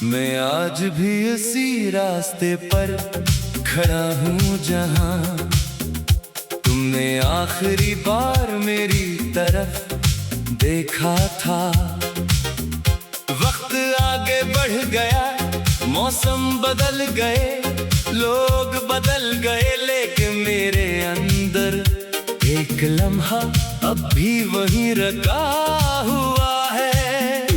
मैं आज भी इसी रास्ते पर खड़ा हूँ जहाँ तुमने आखिरी बार मेरी तरफ देखा था। वक्त आगे बढ़ गया, मौसम बदल गए, लोग बदल गए, लेकिन मेरे अंदर एक लम्हा अब भी वहीं रखा हुआ है।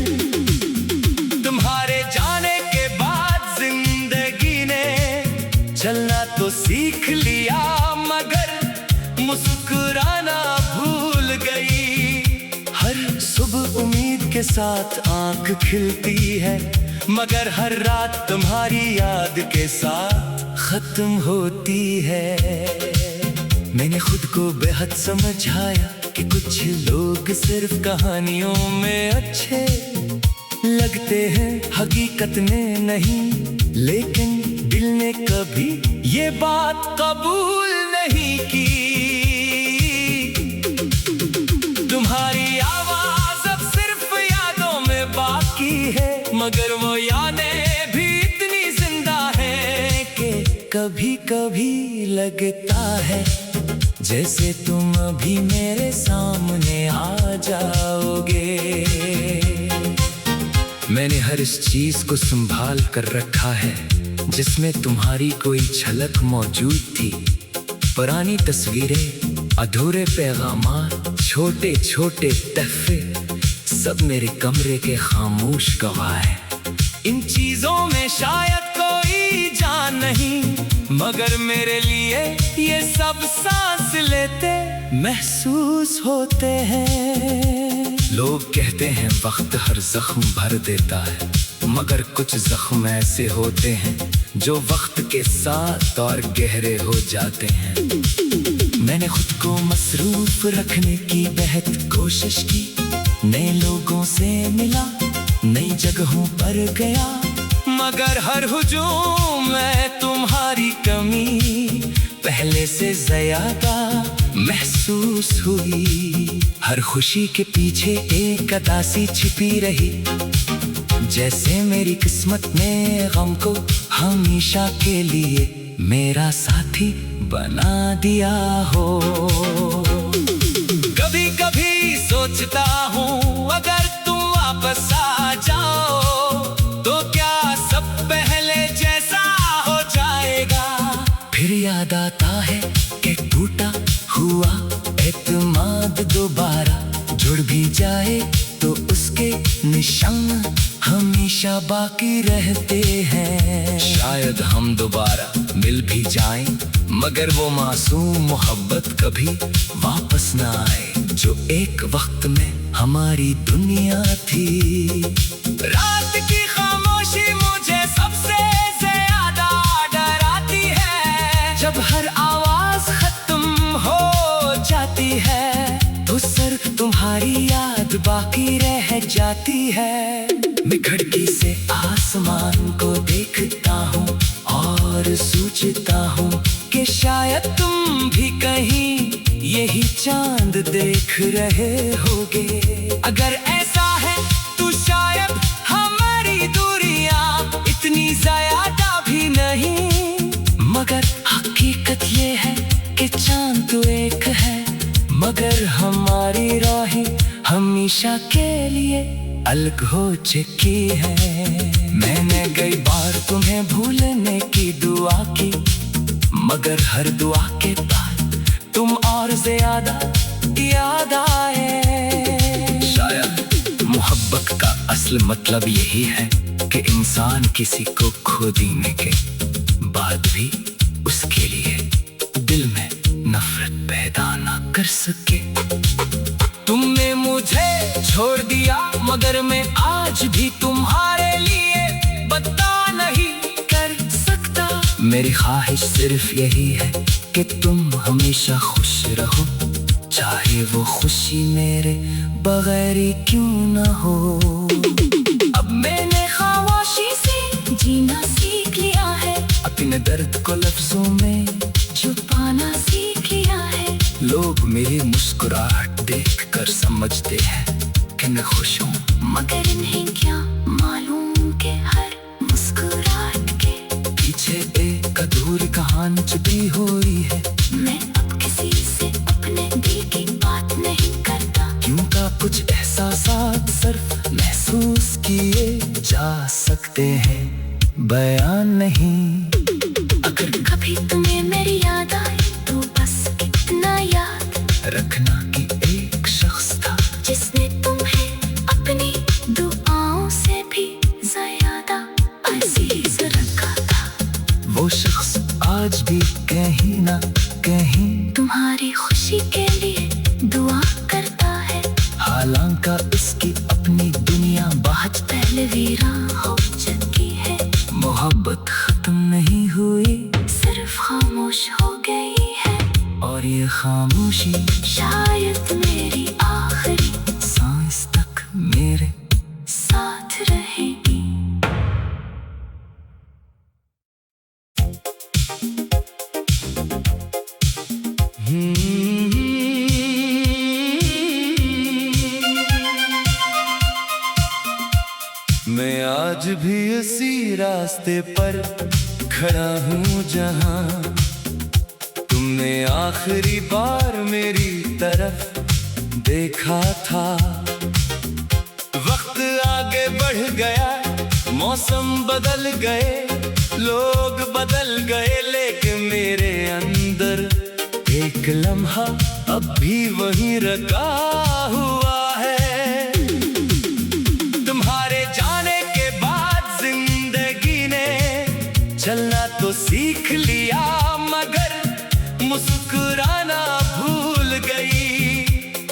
तुम्हारे जाने के बाद जिंदगी ने चलना तो सीख लिया, मगर मुस्कुराना भूल गई। हर सुबह उम्मीद के साथ आंख खिलती है, मगर हर रात तुम्हारी याद के साथ खत्म होती है। मैंने खुद को बेहद समझाया कि कुछ लोग सिर्फ कहानियों में अच्छे लगते हैं, हकीकत में नहीं। लेकिन दिल ने कभी ये बात कबूल नहीं की। तुम्हारी आवाज अब सिर्फ यादों में बाकी है, मगर वो यादें भी इतनी जिंदा है कि कभी कभी लगता है जैसे तुम अभी मेरे सामने आ जाओगे। मैंने हर इस चीज को संभाल कर रखा है जिसमें तुम्हारी कोई झलक मौजूद थी। पुरानी तस्वीरें, अधूरे पैगामात, छोटे छोटे तहफे, सब मेरे कमरे के खामोश गवाह है। इन चीजों में शायद कोई जान नहीं, मगर मेरे लिए ये सब सांस लेते महसूस होते हैं। लोग कहते हैं वक्त हर जख्म भर देता है, मगर कुछ जख्म ऐसे होते हैं जो वक्त के साथ और गहरे हो जाते हैं। मैंने खुद को मसरूफ रखने की बेहद कोशिश की, नए लोगों से मिला, नई जगहों पर गया, मगर हर हुजूम में तुम्हारी कमी पहले से ज्यादा महसूस हुई। हर खुशी के पीछे एक उदासी छिपी रही, जैसे मेरी किस्मत ने गम को हमेशा के लिए मेरा साथी बना दिया हो। कभी कभी सोचता हूँ अगर तुम वापस आ जाओ तो क्या सब पहले जैसा हो जाएगा। फिर याद आता है कि टूटा हुआ एतमाद दोबारा जुड़ भी जाए तो उसके निशान हमेशा बाकी रहते हैं। शायद हम दोबारा मिल भी जाएं, मगर वो मासूम मोहब्बत कभी वापस ना आए जो एक वक्त में हमारी दुनिया थी। रात की खामोशी मुझे सबसे ज्यादा डराती है, जब हर आवाज खत्म हो जाती है तो सिर्फ तुम्हारी याद बाकी रह जाती है। मैं खिड़की से आसमान को देखता हूँ और सोचता हूँ कि शायद तुम भी कहीं यही चांद देख रहे होगे। अगर ऐसा है तो शायद हमारी दूरियां इतनी ज्यादा भी नहीं, मगर हकीकत ये है कि चांद तो एक है, मगर हमारी राहें हमेशा के लिए अलग हो चुकी है। मैंने कई बार तुम्हें भूलने की दुआ की, मगर हर दुआ के बाद तुम और ज्यादा याद आए। शायद मोहब्बत का असल मतलब यही है कि इंसान किसी को खो देने के बाद भी उसके लिए दिल में नफरत पैदा ना कर सके। तुमने मुझे छोड़ दिया, मगर मैं आज भी तुम्हारे लिए बता नहीं कर सकता। मेरी ख्वाहिश सिर्फ यही है कि तुम हमेशा खुश रहो, चाहे वो खुशी मेरे बगैर ही क्यों ना हो। अब मैंने खामोशी से जीना सीख लिया है, अपने दर्द को लफ्जों में छुपा लोग मेरी मुस्कुराहट देखकर समझते हैं कि मैं खुश हूँ, मगर इन्हें क्या मालूम कि हर मुस्कुराहट के पीछे एक अधूरी कहानी छुपी हुई है। मैं अब किसी से अपने दिल की बात नहीं करता, क्योंकि कुछ एहसासात सिर्फ महसूस किए जा सकते हैं, बयान नहीं। अगर कभी तुम्हें मेरी याद आए तो बस इतना याद रखना कि एक शख्स था जिसने तुम्हें अपनी दुआओं से भी ज्यादा अजीज रखा था। वो शख्स आज भी कहीं ना कहीं तुम्हारी खुशी के लिए दुआ करता है, हालांकि इसकी अपनी दुनिया बहुत पहले वीरान हो चुकी है। मोहब्बत खत्म नहीं हुई, सिर्फ खामोश हो गई है, और ये खामोशी शायद मेरी आखिरी सांस तक मेरे साथ रहेगी। मैं आज भी इसी रास्ते पर खड़ा हूँ जहाँ तुमने आखिरी बार मेरी तरफ देखा था। वक्त आगे बढ़ गया, मौसम बदल गए, लोग बदल गए, लेकिन मेरे अंदर एक लम्हा अब भी वहीं रखा हुआ है। तुम्हारे जाने के बाद जिंदगी ने चलना तो सीख लिया, मगर मुस्कुराना भूल गई।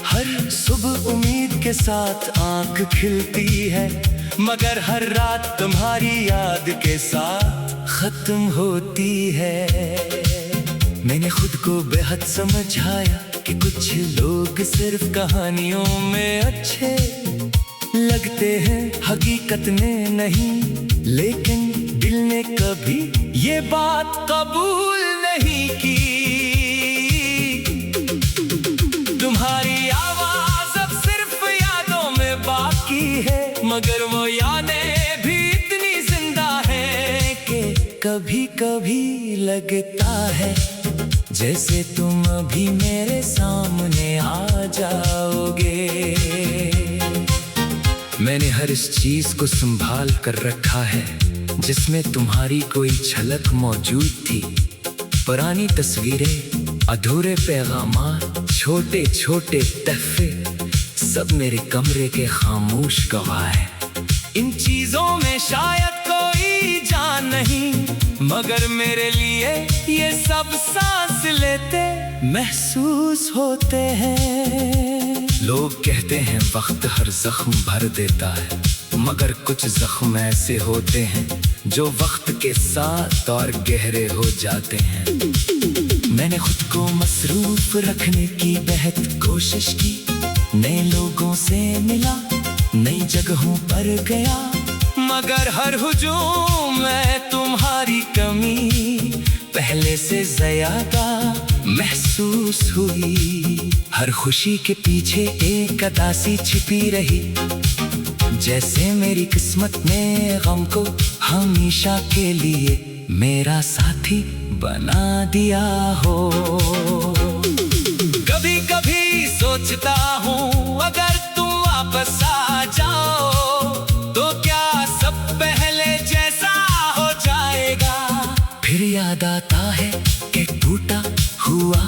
हर सुबह उम्मीद के साथ आंख खिलती है, मगर हर रात तुम्हारी याद के साथ खत्म होती है। मैंने खुद को बेहद समझाया कि कुछ लोग सिर्फ कहानियों में अच्छे लगते हैं, हकीकत में नहीं। लेकिन दिल ने कभी ये बात कबूल नहीं की। तुम्हारी आवाज अब सिर्फ यादों में बाकी है, मगर वो यादें भी इतनी जिंदा है कि कभी कभी लगता है जैसे तुम अभी मेरे सामने आ जाओगे। मैंने हर इस चीज को संभाल कर रखा है जिसमें तुम्हारी कोई झलक मौजूद थी। पुरानी तस्वीरें, अधूरे पैगामात, छोटे छोटे तहफे, सब मेरे कमरे के खामोश गवाह है। इन चीजों में शायद कोई जान नहीं, मगर मेरे लिए ये सब सांस लेते महसूस होते हैं। लोग कहते हैं वक्त हर जख्म भर देता है, मगर कुछ जख्म ऐसे होते हैं जो वक्त के साथ और गहरे हो जाते हैं। मैंने खुद को मसरूफ रखने की बेहद कोशिश की, नए लोगों से मिला, नई जगहों पर गया, मगर हर हुजूम में तुम्हारी कमी पहले से ज्यादा महसूस हुई। हर खुशी के पीछे एक उदासी छिपी रही, जैसे मेरी किस्मत ने गम को हमेशा के लिए मेरा साथी बना दिया हो। कभी कभी सोचता हूँ अगर तुम वापस आ जाओ तो क्या सब पहले जैसा हो जाएगा। फिर याद आता है कि टूटा हुआ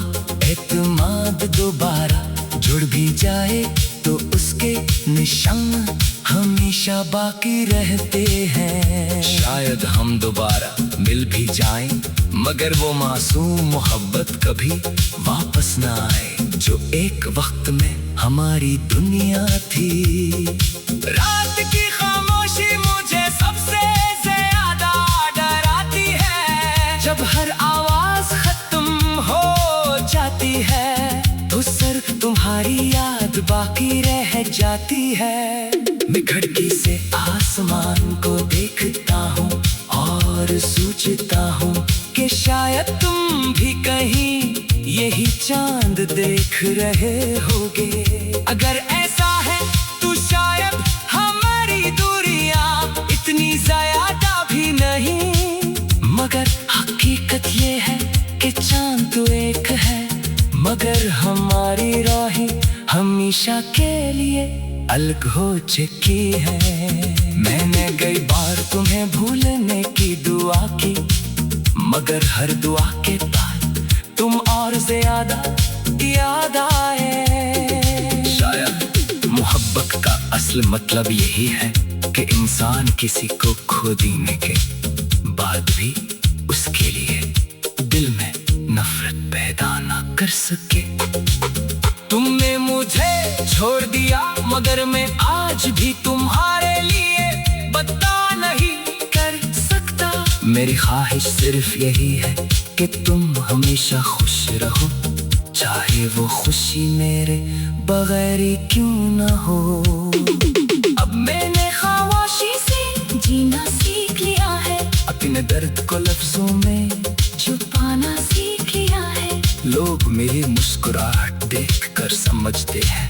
एतमाद दोबारा जुड़ भी जाए तो उसके निशान हमेशा बाकी रहते हैं। शायद हम दोबारा मिल भी जाएं, मगर वो मासूम मोहब्बत कभी वापस ना आए जो एक वक्त में हमारी दुनिया थी। रात की खामोशी मुझे सबसे ज्यादा डराती है, जब हर आवाज खत्म हो जाती है तो सिर्फ तुम्हारी याद बाकी रह जाती है। मैं खिड़की से आसमान को देखता हूँ और सोचता हूँ कि शायद तुम भी कहीं यही चांद देख रहे होगे। अगर ऐसा है तो शायद हमारी दूरियां इतनी ज्यादा भी नहीं, मगर हकीकत ये है कि चांद तो एक है, मगर हमारी राहें हमेशा के लिए अलग हो चुकी है। मैंने कई बार तुम्हें भूलने की दुआ की, मगर हर दुआ के बाद तुम और ज्यादा याद आए। शायद मोहब्बत का असल मतलब यही है कि इंसान किसी को खो देने के बाद भी उसके लिए दिल में नफरत पैदा ना कर सके। तुमने मुझे छोड़ दिया, मगर मैं आज भी तुम्हारे लिए बता नहीं कर सकता। मेरी ख्वाहिश सिर्फ यही है कि तुम हमेशा खुश रहो, चाहे वो खुशी मेरे बगैर ही क्यों ना हो। अब मैंने खामोशी से जीना सीख लिया है, अपने दर्द को लफ्जों में छुपाना सीख लिया है। लोग मेरी मुस्कुराहट देखकर समझते हैं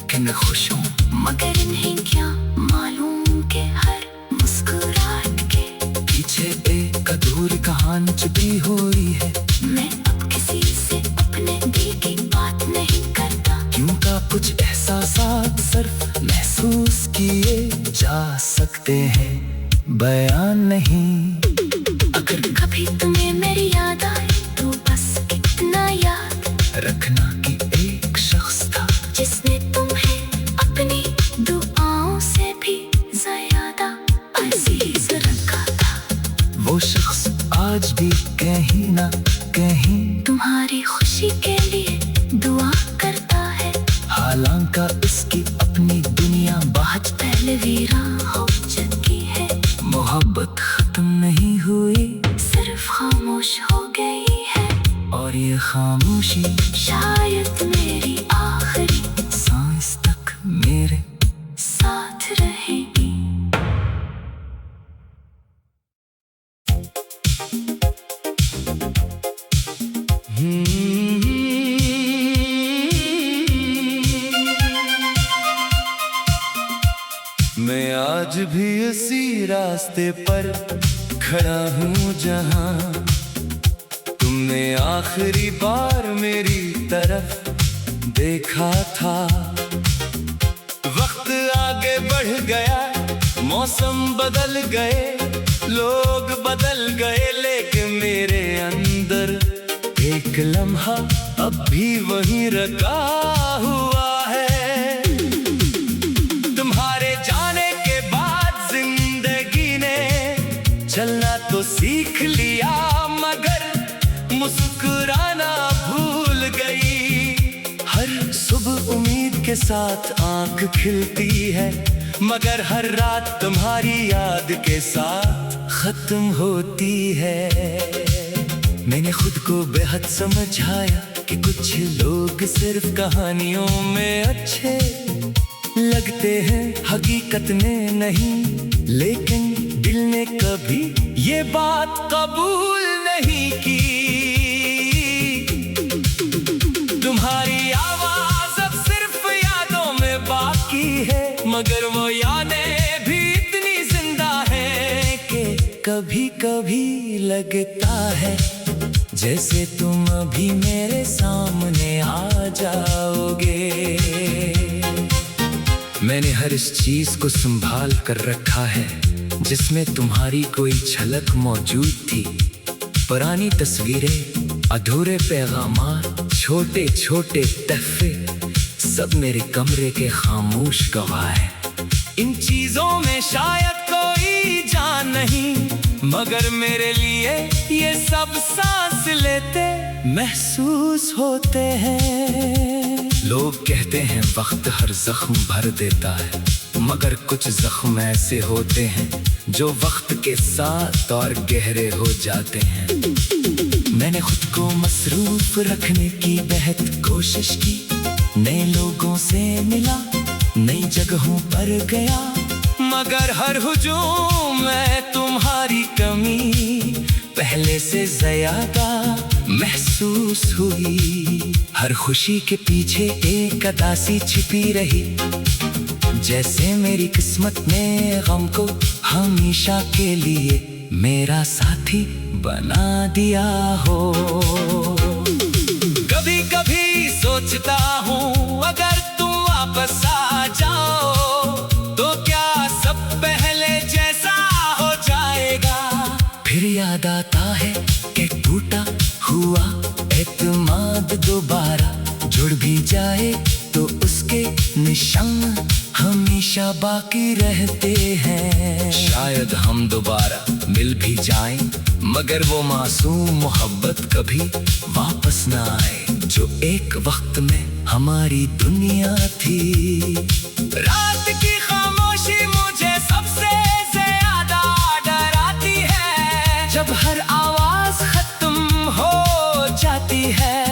कि मैं खुश हूँ, मगर इन्हें क्या मालूम कि हर मुस्कुराहट के पीछे एक अधूरी कहानी छुपी हुई है। मैं अब किसी से अपने दिल की बात नहीं करता, क्योंकि कुछ एहसासात सिर्फ महसूस किए जा सकते हैं, बयान नहीं। अगर कभी तुम्हें मेरी याद आए तो बस इतना याद रखना कि एक शख्स था जिसने तुम्हें अपनी दुआओं से भी ज्यादा अजीज रखा था। वो शख्स आज भी कहीं ना कहीं तुम्हारी खुशी के लिए दुआ करता है, हालांकि इसकी अपनी दुनिया बहुत पहले वीरान हो चुकी है। मोहब्बत खत्म नहीं हुई, सिर्फ खामोश हो गई है, और ये खामोशी शायद मेरी आखिरी सांस तक मेरे साथ रहेगी। मैं आज भी इसी रास्ते पर खड़ा हूँ जहाँ तुमने आखिरी बार मेरी तरफ देखा था। वक्त आगे बढ़ गया, मौसम बदल गए, लोग बदल गए, लेकिन मेरे अंदर एक लम्हा अब भी वहीं रखा हुआ है। तुम्हारे जाने के बाद जिंदगी ने चलना तो सीख लिया, मगर मुस्कुराना भूल गई। हर सुबह उम्मीद के साथ आंख खिलती है, मगर हर रात तुम्हारी याद के साथ खत्म होती है। मैंने खुद को बेहद समझाया कि कुछ लोग सिर्फ कहानियों में अच्छे लगते हैं, हकीकत में नहीं। लेकिन दिल ने कभी ये बात कबूल नहीं की। तुम्हारी आवाज अब सिर्फ यादों में बाकी है, मगर वो यादें भी इतनी जिंदा है कि कभी कभी लगता है जैसे तुम अभी मेरे सामने आ जाओगे। मैंने हर इस चीज को संभाल कर रखा है जिसमें तुम्हारी कोई झलक मौजूद थी। पुरानी तस्वीरें, अधूरे पैगामात, छोटे छोटे तहफे, सब मेरे कमरे के खामोश गवाह है। इन चीजों में शायद कोई जान नहीं, मगर मेरे लिए ये सब सांस लेते महसूस होते हैं। लोग कहते हैं वक्त हर जख्म भर देता है, मगर कुछ जख्म ऐसे होते हैं जो वक्त के साथ और गहरे हो जाते हैं। मैंने खुद को मसरूफ रखने की बेहद कोशिश की, नए लोगों से मिला, नई जगहों पर गया, मगर हर हुजूम में तुम्हारी कमी पहले से ज्यादा महसूस हुई। हर खुशी के पीछे एक अदासी छिपी रही, जैसे मेरी किस्मत ने गम को हमेशा के लिए मेरा साथी बना दिया हो। कभी कभी सोचता हूँ अगर तुम वापस आ जाओ तो क्या सब पहले जैसा हो जाएगा। फिर याद आता है कि टूटा हुआ एतमाद दोबारा जुड़ भी जाए तो उसके निशान हमेशा बाकी रहते हैं। शायद हम दोबारा मिल भी जाएं, मगर वो मासूम मोहब्बत कभी वापस ना आए जो एक वक्त में हमारी दुनिया थी। रात की खामोशी मुझे सबसे ज्यादा डराती है, जब हर आवाज खत्म हो जाती है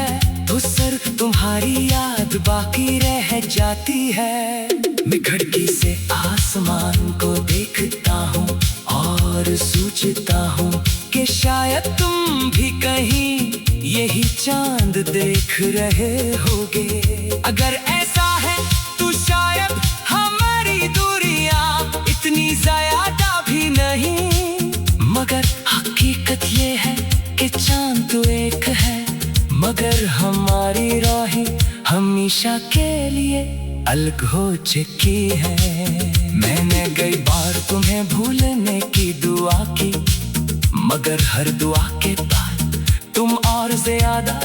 तो सिर्फ तुम्हारी याद बाकी रह जाती है। मैं खिड़की से आसमान को देखता हूँ और सोचता हूँ कि शायद तुम भी कहीं यही चांद देख रहे होगे। अगर ऐसा है तो शायद हमारी दूरियां इतनी ज्यादा भी नहीं, मगर हकीकत ये है कि चांद तो एक है, मगर हमारी राहें हमेशा के लिए अलग हो चुकी है। मैंने कई बार तुम्हें भूलने की दुआ की, मगर हर दुआ के बाद तुम और ज्यादा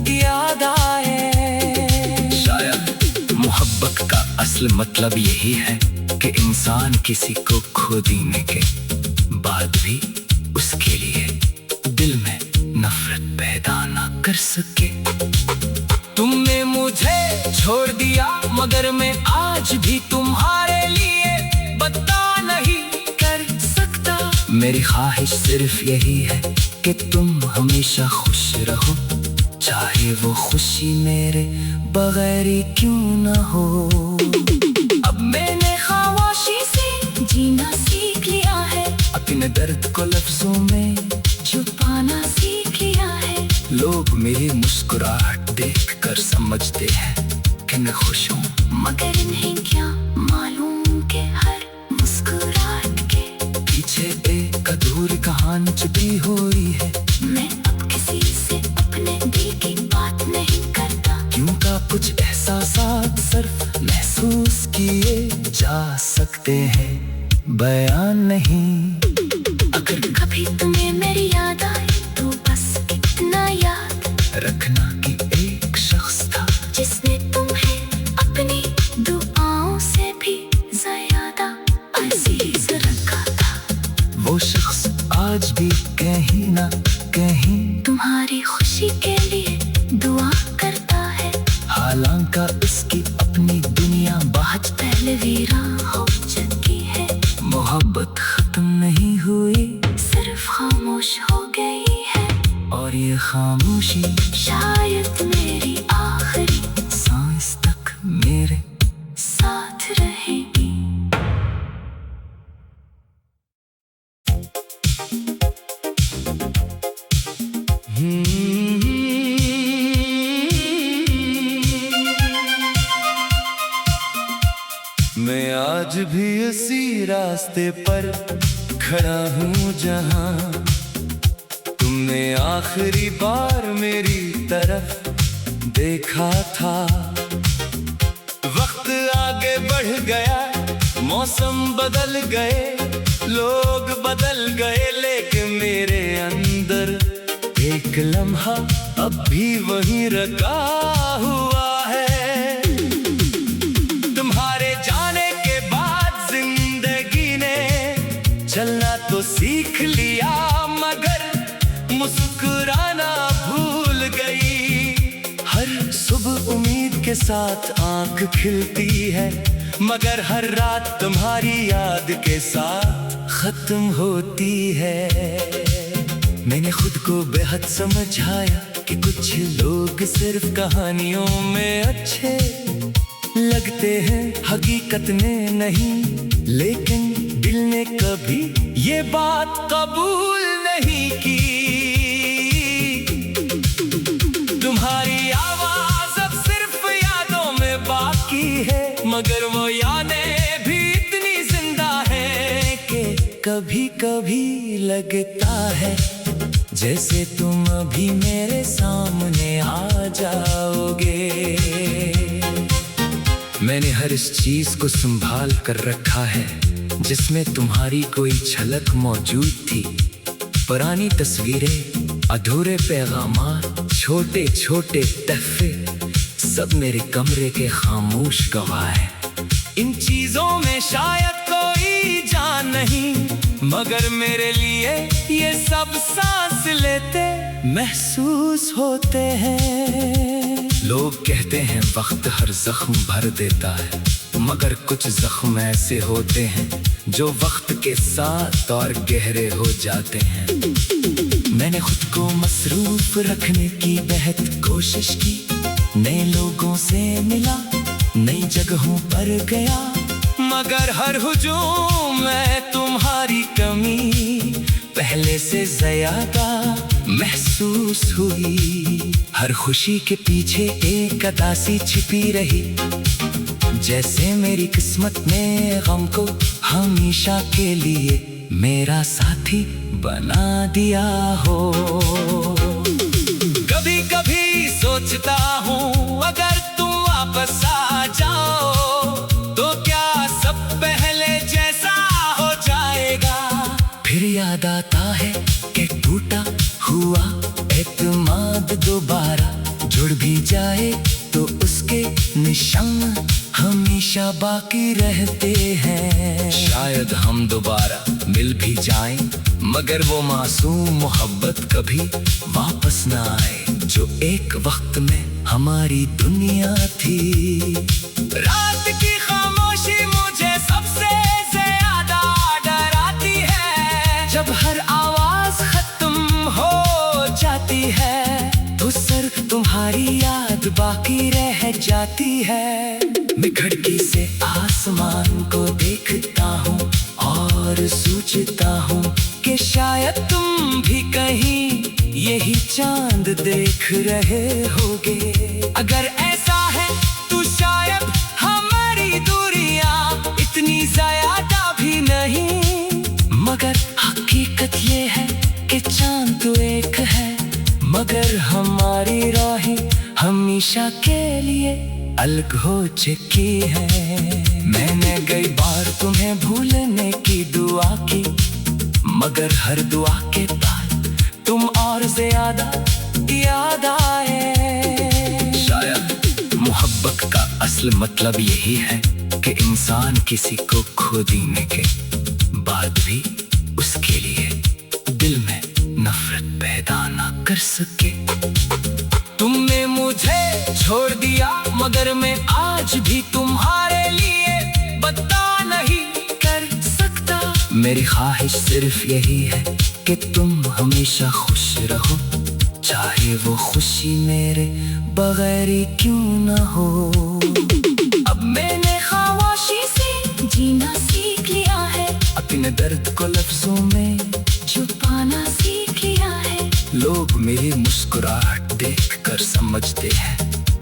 याद आए। शायद मोहब्बत का असल मतलब यही है कि इंसान किसी को खो देने के बाद भी उसके लिए दिल में नफरत पैदा ना कर सके। तुमने मुझे छोड़ दिया मगर मैं आज भी तुम्हारे लिए बता नहीं कर सकता। मेरी ख्वाहिश सिर्फ यही है कि तुम हमेशा खुश रहो, चाहे वो खुशी मेरे बगैर ही क्यों ना हो। अब मैंने खामोशी से जीना सीख लिया है, अपने दर्द को लफ्जों में छुपाना सीख लिया है। लोग मेरी मुस्कुराहट देखकर समझते हैं कि मैं खुश हूँ, मगर इन्हें क्या मालूम कि हर मुस्कुराहट के पीछे एक अधूरी कहानी छुपी हुई है। मैं अब किसी से अपने दिल की बात नहीं करता, क्योंकि कुछ एहसासात सिर्फ महसूस किए जा सकते हैं, बयान नहीं। अगर कभी तुम्हें मेरी याद आए तो बस इतना याद रखना कि एक शख्स था जिसने तुम्हें अपनी दुआओं से भी ज्यादा अजीज रखा था। वो शख्स आज भी कहीं ना कहीं तुम्हारी खुशी के लिए दुआ करता है, हालांकि उसकी अपनी दुनिया बहुत पहले वीरान हो चुकी है। मोहब्बत खत्म नहीं हुई, सिर्फ खामोश हो गई है, और ये खामोशी शायद मेरी आखिरी सांस तक मेरे साथ रहेगी। मैं आज भी इसी रास्ते पर खड़ा हूँ जहाँ तुमने आखिरी बार मेरी तरफ देखा था। वक्त आगे बढ़ गया, मौसम बदल गए, लोग बदल गए, लेकिन मेरे अंदर एक लम्हा अब भी वहीं रखा हुआ है। तुम्हारे जाने के बाद जिंदगी ने चलना तो सीख लिया, मगर मुस्कुराना भूल गई। हर सुबह उम्मीद के साथ आंख खिलती है, मगर हर रात तुम्हारी याद के साथ खत्म होती है। मैंने खुद को बेहद समझाया कि कुछ लोग सिर्फ कहानियों में अच्छे लगते हैं, हकीकत में नहीं। लेकिन दिल ने कभी ये बात कबूल नहीं की। तुम्हारी आवाज कभी लगता है जैसे तुम अभी मेरे सामने आ जाओगे। मैंने हर इस चीज को संभाल कर रखा है जिसमें तुम्हारी कोई झलक मौजूद थी। पुरानी तस्वीरें, अधूरे पैगामात, छोटे छोटे तहफे, सब मेरे कमरे के खामोश गवाह हैं। इन चीजों में शायद कोई जान नहीं, मगर मेरे लिए ये सब सांस लेते महसूस होते हैं। लोग कहते हैं वक्त हर जख्म भर देता है, मगर कुछ जख्म ऐसे होते हैं जो वक्त के साथ और गहरे हो जाते हैं। मैंने खुद को मसरूफ रखने की बेहद कोशिश की, नए लोगों से मिला, नई जगहों पर गया, मगर हर हुजूम में तुम्हारी कमी पहले से ज्यादा महसूस हुई। हर खुशी के पीछे एक उदासी छिपी रही, जैसे मेरी किस्मत ने गम को हमेशा के लिए मेरा साथी बना दिया हो। कभी कभी सोचता हूँ अगर तुम वापस आ जाओ तो क्या सब पहले जैसा हो जाएगा। फिर याद आता है कि टूटा हुआ एतमाद दोबारा जुड़ भी जाए तो उसके निशान हमेशा बाकी रहते हैं। शायद हम दोबारा मिल भी जाएं, मगर वो मासूम मोहब्बत कभी वापस ना आए जो एक वक्त में हमारी दुनिया थी। रात की खामोशी मुझे सबसे ज्यादा डराती है, जब हर आवाज खत्म हो जाती है तो सिर्फ तुम्हारी याद बाकी रह जाती है। मैं खिड़की से आसमान को देखता हूँ और सोचता हूँ कि शायद तुम भी कहीं यही चांद देख रहे होगे। अगर ऐसा है तो शायद हमारी दूरियां इतनी ज्यादा भी नहीं, मगर हकीकत ये है कि चांद तो एक है, मगर हमारी राहें हमेशा के लिए अलग हो चुकी है। मैंने कई बार तुम्हें भूलने की दुआ की, मगर हर दुआ के बाद तुम और ज्यादा याद आए। शायद मोहब्बत का असल मतलब यही है कि इंसान किसी को खो देने के बाद भी उसके लिए दिल में नफरत पैदा ना कर सके। तुमने मुझे छोड़ दिया, मगर मैं आज भी तुम्हारे लिए बता नहीं कर सकता। मेरी ख्वाहिश सिर्फ यही है कि तुम हमेशा खुश रहो, चाहे वो खुशी मेरे बगैर ही क्यों ना हो। अब मैंने खामोशी से जीना सीख लिया है, अपने दर्द को लफ्जों में छुपाना सीख लिया है। लोग मेरी मुस्कुराहट देखकर समझते हैं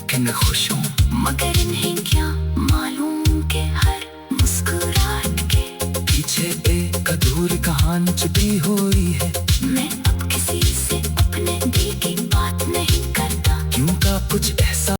कि मैं खुश हूँ, मगर इन्हें क्या मालूम कि हर मुस्कुराहट के पीछे एक अधूरी कहानी छुपी हुई है। मैं अब किसी से अपने दिल की बात नहीं करता, क्योंकि कुछ ऐसा